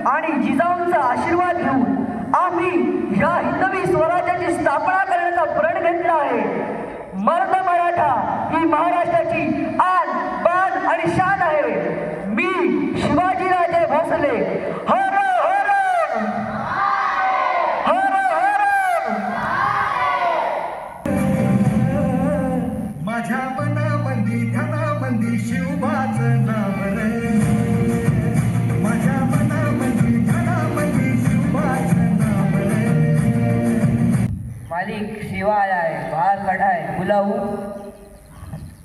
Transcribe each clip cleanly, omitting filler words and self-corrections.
आणि जिजाऊंचा आशीर्वाद घेऊन आम्ही या हिंदवी स्वराज्याची स्थापना करण्याचा प्रण घेतला आहे। मर्द मराठा ही महाराष्ट्राची आन बान आणि शान आहे। मी शिवाजीराजे भोसले हर हर हर हर। माझ्या मनामंदी धनामंदी शिवबाचं नाव रे, माझ्या मनामंदी धनामंदी शिवबाचं नाव रे। मालिक शिवा आलाय, बाहर खड़ा है, बुलाऊ?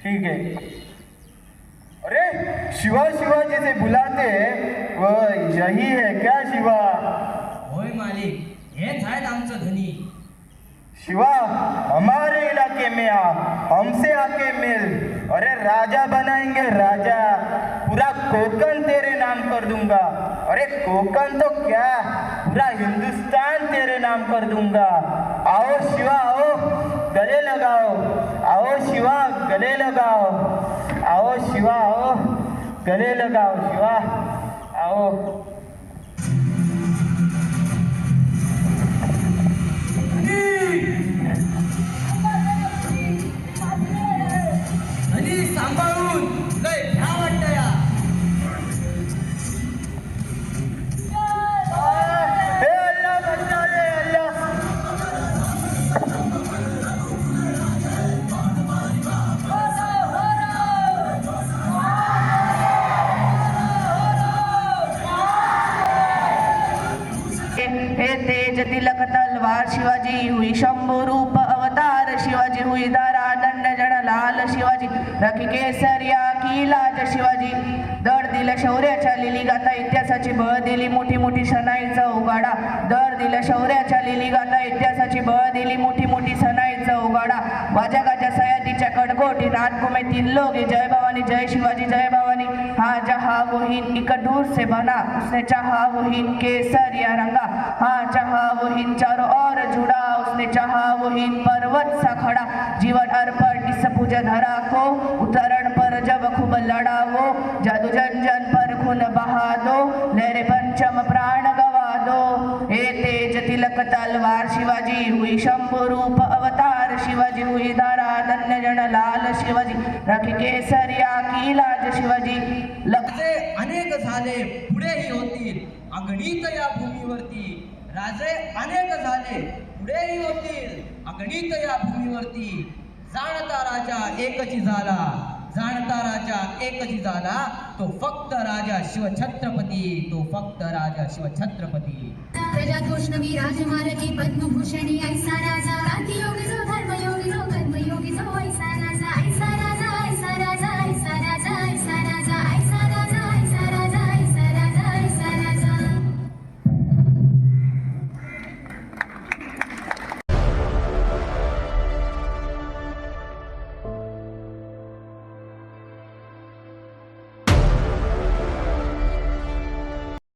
ठीक है। अरे शिवा शिवा जैसे बुलाते हैं वह यही है क्या शिवा? होय मालिक, हेच आहेत आमचं धनी। शिवा हमारे इलाके में आ, हमसे आके मिल। अरे राजा बनाएंगे राजा, पूरा कोकण तेरे नाम कर दूंगा। अरे कोकण तो क्या, पूरा हिंदुस्तान तेरे नाम कर दूंगा। आओ शिवा आओ, गले लगाओ। आओ शिवा गले लगाओ। आओ शिवा आओ, गले लगाओ शिवा आओ। धनी सांभाळून, लय भ्या वाटतं या। हे अल्लाह बचा ले अल्लाह। हे तेज तिलक तलवार शिवाजी हुई शंभू रूप अवतार शिवाजी हुई दारा दंड जण लाल शिवाजी रखी केसरिया की लाज शिवाजी दर दिलं शौर्याच्या लिली गाता इतिहासाची बळ दिली मोठी मोठी सनाईचा उगाडा दर दिलं शौर्याच्या लिली गाता इतिहासाची बळ दिली मोठी मोठी सनाईचा उगाडा वाजा गाजा सयाजीच्या कडकोटी नाटको में तीन लोग जय भवानी जय शिवाजी जय भवानी हाँ जहाँ वो हिंद एक दूर से बना उसने चाहा वो हिंद केसरिया रंगा हाँ चाहा वो हिंद चारों ओर जुड़ा उसने चाहा वो हिंद पर्वत सा खड़ा जीवन अर्पण इस पूजा धरा को उतरण पर जब खूब लड़ा वो जादू जन जन पर खून बहा दो लहरे पंचम प्राण गवा दो हे तेज तिलक तलवार शिवाजी हुई शंभू रूप अवतार शिवाजी हुई धारा धन्य जन लाल शिवाजी राखी केसरिया की लाज शिवाजी राजे अनेक झाले पुढेही होतील अगणित या भूमीवरती राजे अनेक झाले पुढेही होतील अगणित या भूमीवरती जाणता राजा एकची झाला जाणता राजा एकची झाला तो फक्त राजा शिवछत्रपती तो फक्त राजा शिवछत्रपती प्रजातोष्णवी राजमार्गी पद्मभूषणी ऐसा राजा क्रांतियोगी जो धर्मयोगी जो कर्मयोगी जो ऐसा